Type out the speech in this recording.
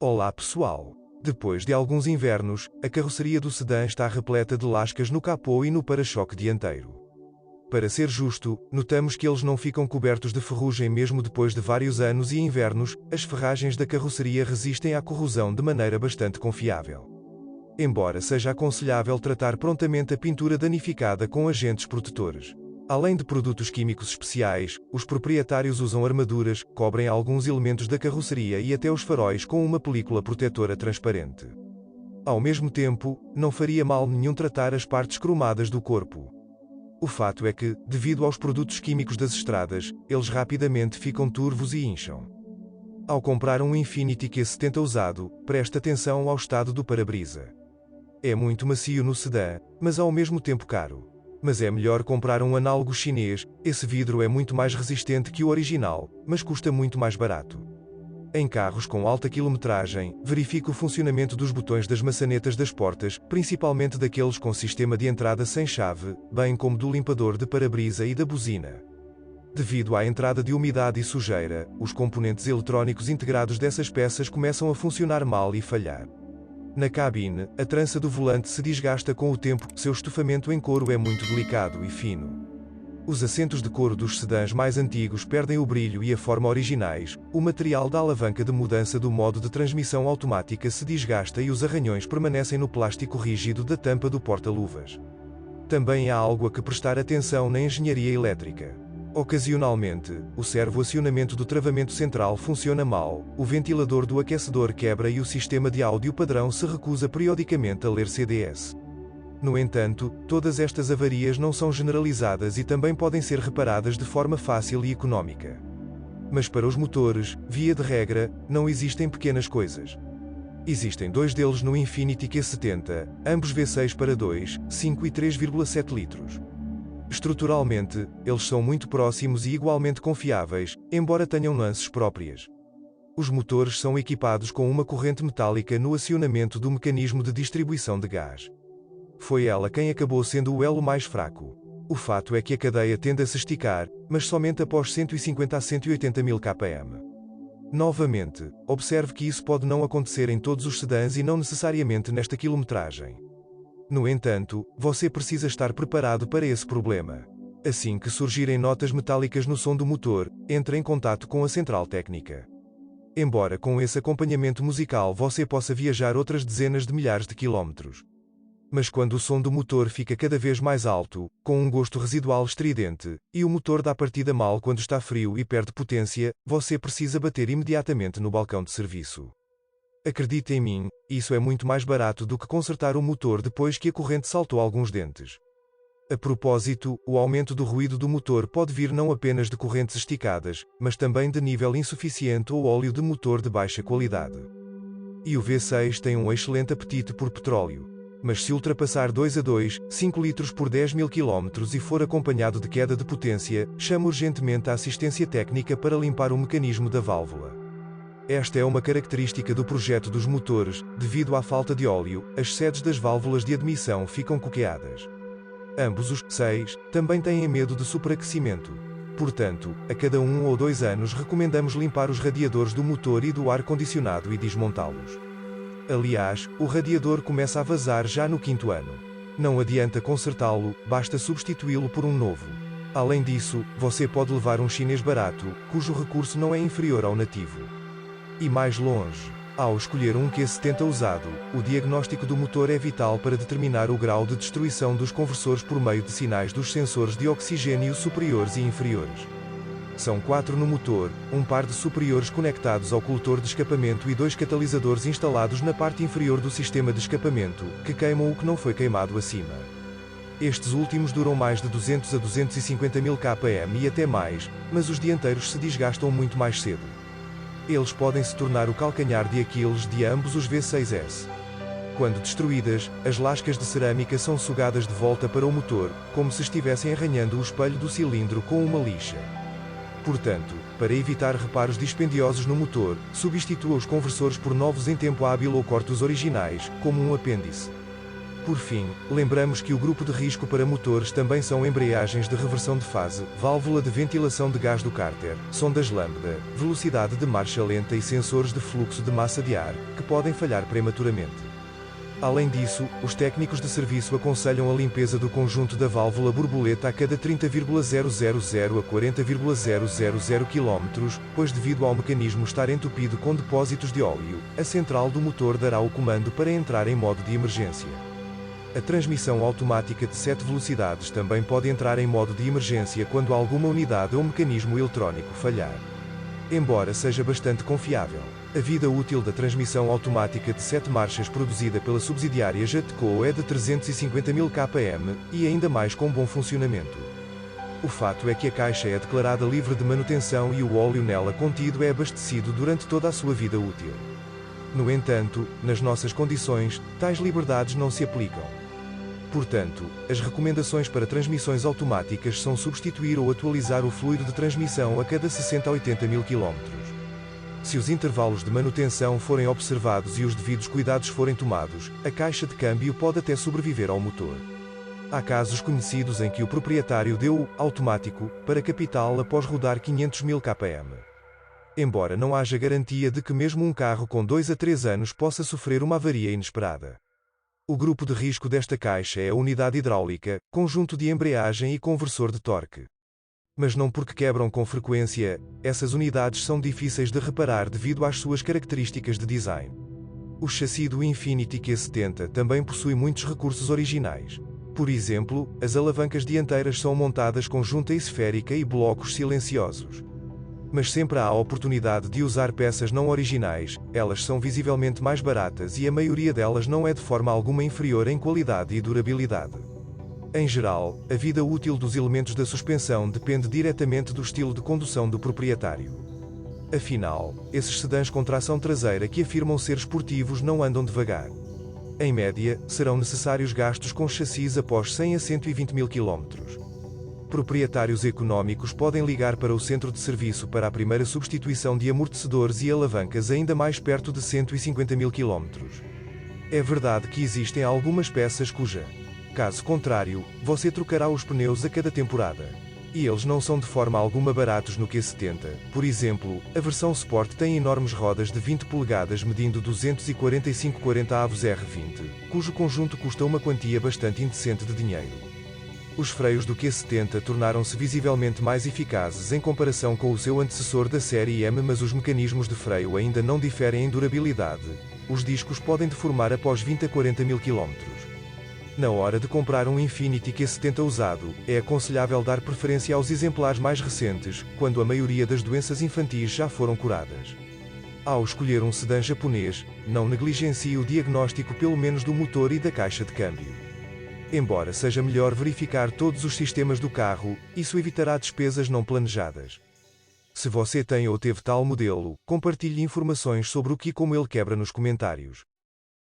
Olá pessoal! Depois de alguns invernos, a carroceria do sedã está repleta de lascas no capô e no para-choque dianteiro. Para ser justo, notamos que eles não ficam cobertos de ferrugem mesmo depois de vários anos e invernos. As ferragens da carroceria resistem à corrosão de maneira bastante confiável. Embora seja aconselhável tratar prontamente a pintura danificada com agentes protetores. Além de produtos químicos especiais, os proprietários usam armaduras, cobrem alguns elementos da carroceria e até os faróis com uma película protetora transparente. Ao mesmo tempo, não faria mal nenhum tratar as partes cromadas do corpo. O fato é que, devido aos produtos químicos das estradas, eles rapidamente ficam turvos e incham. Ao comprar um Infiniti Q70 usado, preste atenção ao estado do para-brisa. É muito macio no sedã, mas ao mesmo tempo caro. Mas é melhor comprar um análogo chinês. Esse vidro é muito mais resistente que o original, mas custa muito mais barato. Em carros com alta quilometragem, verifique o funcionamento dos botões das maçanetas das portas, principalmente daqueles com sistema de entrada sem chave, bem como do limpador de para-brisa e da buzina. Devido à entrada de umidade e sujeira, os componentes eletrónicos integrados dessas peças começam a funcionar mal e falhar. Na cabine, a trança do volante se desgasta com o tempo. Seu estofamento em couro é muito delicado e fino. Os assentos de couro dos sedãs mais antigos perdem o brilho e a forma originais. O material da alavanca de mudança do modo de transmissão automática se desgasta e os arranhões permanecem no plástico rígido da tampa do porta-luvas. Também há algo a que prestar atenção na engenharia elétrica. Ocasionalmente, o servo-acionamento do travamento central funciona mal, o ventilador do aquecedor quebra e o sistema de áudio padrão se recusa periodicamente a ler CDS. No entanto, todas estas avarias não são generalizadas e também podem ser reparadas de forma fácil e económica. Mas para os motores, via de regra, não existem pequenas coisas. Existem dois deles no Infiniti Q70, ambos V6 para 2, 5 e 3,7 litros. Estruturalmente, eles são muito próximos e igualmente confiáveis, embora tenham nuances próprias. Os motores são equipados com uma corrente metálica no acionamento do mecanismo de distribuição de gás. Foi ela quem acabou sendo o elo mais fraco. O fato é que a cadeia tende a se esticar, mas somente após 150 a 180 mil km. Novamente, observe que isso pode não acontecer em todos os sedãs e não necessariamente nesta quilometragem. No entanto, você precisa estar preparado para esse problema. Assim que surgirem notas metálicas no som do motor, entre em contato com a central técnica. Embora com esse acompanhamento musical você possa viajar outras dezenas de milhares de quilómetros. Mas quando o som do motor fica cada vez mais alto, com um gosto residual estridente, e o motor dá partida mal quando está frio e perde potência, você precisa bater imediatamente no balcão de serviço. Acredite em mim, isso é muito mais barato do que consertar o motor depois que a corrente saltou alguns dentes. A propósito, o aumento do ruído do motor pode vir não apenas de correntes esticadas, mas também de nível insuficiente ou óleo de motor de baixa qualidade. E o V6 tem um excelente apetite por petróleo. Mas se ultrapassar 2 a 2, 5 litros por 10 mil km e for acompanhado de queda de potência, chame urgentemente a assistência técnica para limpar o mecanismo da válvula. Esta é uma característica do projeto dos motores. Devido à falta de óleo, as sedes das válvulas de admissão ficam coqueadas. Ambos os 6 também têm medo de superaquecimento. Portanto, a cada 1 ou 2 anos recomendamos limpar os radiadores do motor e do ar-condicionado e desmontá-los. Aliás, o radiador começa a vazar já no 5º ano. Não adianta consertá-lo, basta substituí-lo por um novo. Além disso, você pode levar um chinês barato, cujo recurso não é inferior ao nativo. E mais longe. Ao escolher um Q70 usado, o diagnóstico do motor é vital para determinar o grau de destruição dos conversores por meio de sinais dos sensores de oxigênio superiores e inferiores. São 4 no motor, um par de superiores conectados ao coletor de escapamento e 2 catalisadores instalados na parte inferior do sistema de escapamento, que queimam o que não foi queimado acima. Estes últimos duram mais de 200 a 250 mil km e até mais, mas os dianteiros se desgastam muito mais cedo. Eles podem se tornar o calcanhar de Aquiles de ambos os V6S. Quando destruídas, as lascas de cerâmica são sugadas de volta para o motor, como se estivessem arranhando o espelho do cilindro com uma lixa. Portanto, para evitar reparos dispendiosos no motor, substitua os conversores por novos em tempo hábil ou corte os originais, como um apêndice. Por fim, lembramos que o grupo de risco para motores também são embreagens de reversão de fase, válvula de ventilação de gás do cárter, sondas lambda, velocidade de marcha lenta e sensores de fluxo de massa de ar, que podem falhar prematuramente. Além disso, os técnicos de serviço aconselham a limpeza do conjunto da válvula borboleta a cada 30,000 a 40,000 km, pois devido ao mecanismo estar entupido com depósitos de óleo, a central do motor dará o comando para entrar em modo de emergência. A transmissão automática de 7 velocidades também pode entrar em modo de emergência quando alguma unidade ou mecanismo eletrónico falhar. Embora seja bastante confiável, a vida útil da transmissão automática de 7 marchas produzida pela subsidiária Jatco é de 350.000 km, e ainda mais com bom funcionamento. O fato é que a caixa é declarada livre de manutenção e o óleo nela contido é abastecido durante toda a sua vida útil. No entanto, nas nossas condições, tais liberdades não se aplicam. Portanto, as recomendações para transmissões automáticas são substituir ou atualizar o fluido de transmissão a cada 60 a 80.000 km. Se os intervalos de manutenção forem observados e os devidos cuidados forem tomados, a caixa de câmbio pode até sobreviver ao motor. Há casos conhecidos em que o proprietário deu o automático para capital após rodar 500.000 km. Embora não haja garantia de que mesmo um carro com 2 a 3 anos possa sofrer uma avaria inesperada. O grupo de risco desta caixa é a unidade hidráulica, conjunto de embreagem e conversor de torque. Mas não porque quebram com frequência, essas unidades são difíceis de reparar devido às suas características de design. O chassi do Infiniti Q70 também possui muitos recursos originais. Por exemplo, as alavancas dianteiras são montadas com junta esférica e blocos silenciosos. Mas sempre há a oportunidade de usar peças não originais, elas são visivelmente mais baratas e a maioria delas não é de forma alguma inferior em qualidade e durabilidade. Em geral, a vida útil dos elementos da suspensão depende diretamente do estilo de condução do proprietário. Afinal, esses sedãs com tração traseira que afirmam ser esportivos não andam devagar. Em média, serão necessários gastos com chassis após 100 a 120.000 km. Proprietários económicos podem ligar para o centro de serviço para a primeira substituição de amortecedores e alavancas ainda mais perto de 150.000 km. É verdade que existem algumas peças cuja, caso contrário, você trocará os pneus a cada temporada. E eles não são de forma alguma baratos no Q70. Por exemplo, a versão Sport tem enormes rodas de 20 polegadas medindo 245/40 avos R20, cujo conjunto custa uma quantia bastante indecente de dinheiro. Os freios do Q70 tornaram-se visivelmente mais eficazes em comparação com o seu antecessor da série M, mas os mecanismos de freio ainda não diferem em durabilidade. Os discos podem deformar após 20 a 40.000 km. Na hora de comprar um Infiniti Q70 usado, é aconselhável dar preferência aos exemplares mais recentes, quando a maioria das doenças infantis já foram curadas. Ao escolher um sedã japonês, não negligencie o diagnóstico pelo menos do motor e da caixa de câmbio. Embora seja melhor verificar todos os sistemas do carro, isso evitará despesas não planejadas. Se você tem ou teve tal modelo, compartilhe informações sobre o que e como ele quebra nos comentários.